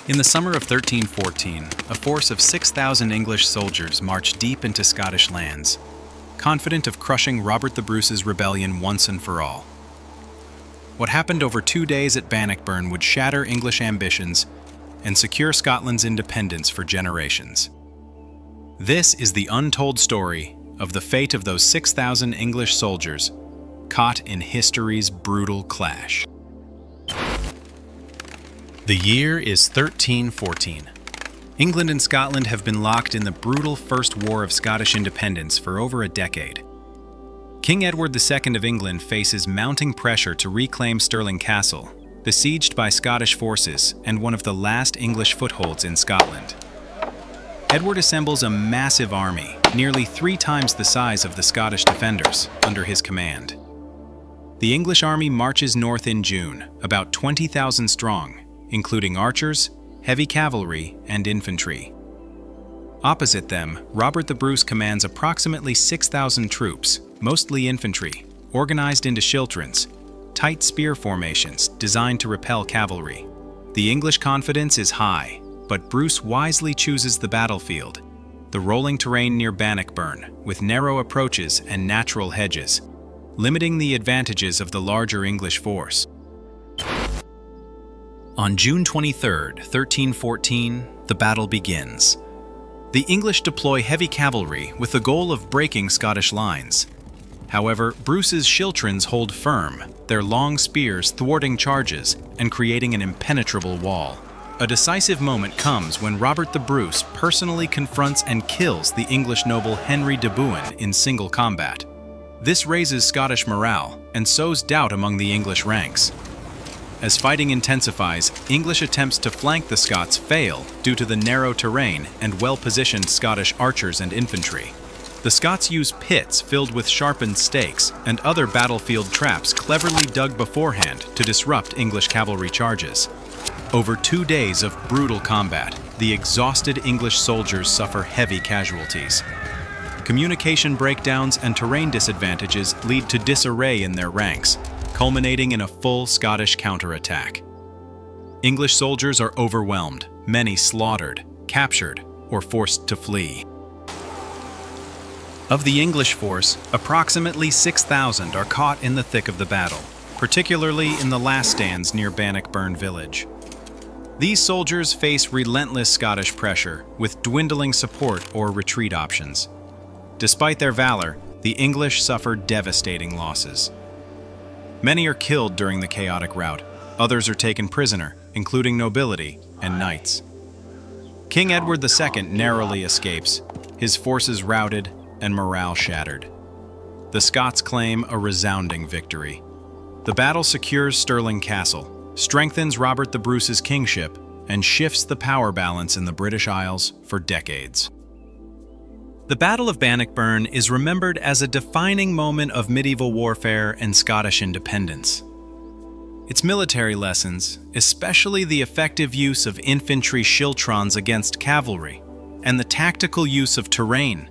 In the summer of 1314, a force of 6,000 English soldiers marched deep into Scottish lands, confident of crushing Robert the Bruce's rebellion once and for all. What happened over 2 days at Bannockburn would shatter English ambitions and secure Scotland's independence for generations. This is the untold story of the fate of those 6,000 English soldiers caught in history's brutal clash. The year is 1314. England and Scotland have been locked in the brutal First War of Scottish independence for over a decade. King Edward II of England faces mounting pressure to reclaim Stirling Castle, besieged by Scottish forces and one of the last English footholds in Scotland. Edward assembles a massive army, nearly 3 times the size of the Scottish defenders, under his command. The English army marches north in June, about 20,000 strong, including archers, heavy cavalry, and infantry. Opposite them, Robert the Bruce commands approximately 6,000 troops, mostly infantry, organized into schiltrons, tight spear formations designed to repel cavalry. The English confidence is high, but Bruce wisely chooses the battlefield, the rolling terrain near Bannockburn, with narrow approaches and natural hedges, limiting the advantages of the larger English force. On June 23, 1314, the battle begins. The English deploy heavy cavalry with the goal of breaking Scottish lines. However, Bruce's schiltrons hold firm, their long spears thwarting charges and creating an impenetrable wall. A decisive moment comes when Robert the Bruce personally confronts and kills the English noble Henry de Bohun in single combat. This raises Scottish morale and sows doubt among the English ranks. As fighting intensifies, English attempts to flank the Scots fail due to the narrow terrain and well-positioned Scottish archers and infantry. The Scots use pits filled with sharpened stakes and other battlefield traps cleverly dug beforehand to disrupt English cavalry charges. Over 2 days of brutal combat, the exhausted English soldiers suffer heavy casualties. Communication breakdowns and terrain disadvantages lead to disarray in their ranks, culminating in a full Scottish counterattack. English soldiers are overwhelmed, many slaughtered, captured, or forced to flee. Of the English force, approximately 6,000 are caught in the thick of the battle, particularly in the last stands near Bannockburn village. These soldiers face relentless Scottish pressure, with dwindling support or retreat options. Despite their valor, the English suffer devastating losses. Many are killed during the chaotic rout. Others are taken prisoner, including nobility and knights. King Edward II narrowly escapes, his forces routed and morale shattered. The Scots claim a resounding victory. The battle secures Stirling Castle, strengthens Robert the Bruce's kingship, and shifts the power balance in the British Isles for decades. The Battle of Bannockburn is remembered as a defining moment of medieval warfare and Scottish independence. Its military lessons, especially the effective use of infantry schiltrons against cavalry, and the tactical use of terrain,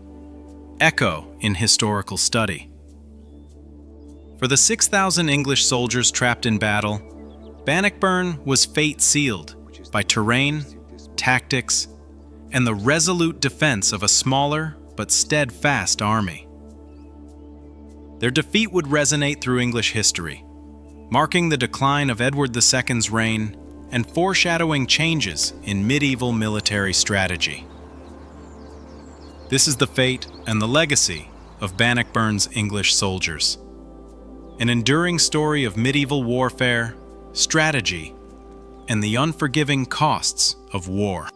echo in historical study. For the 6,000 English soldiers trapped in battle, Bannockburn was fate sealed by terrain, tactics, and the resolute defense of a smaller but steadfast army. Their defeat would resonate through English history, marking the decline of Edward II's reign and foreshadowing changes in medieval military strategy. This is the fate and the legacy of Bannockburn's English soldiers, an enduring story of medieval warfare, strategy, and the unforgiving costs of war.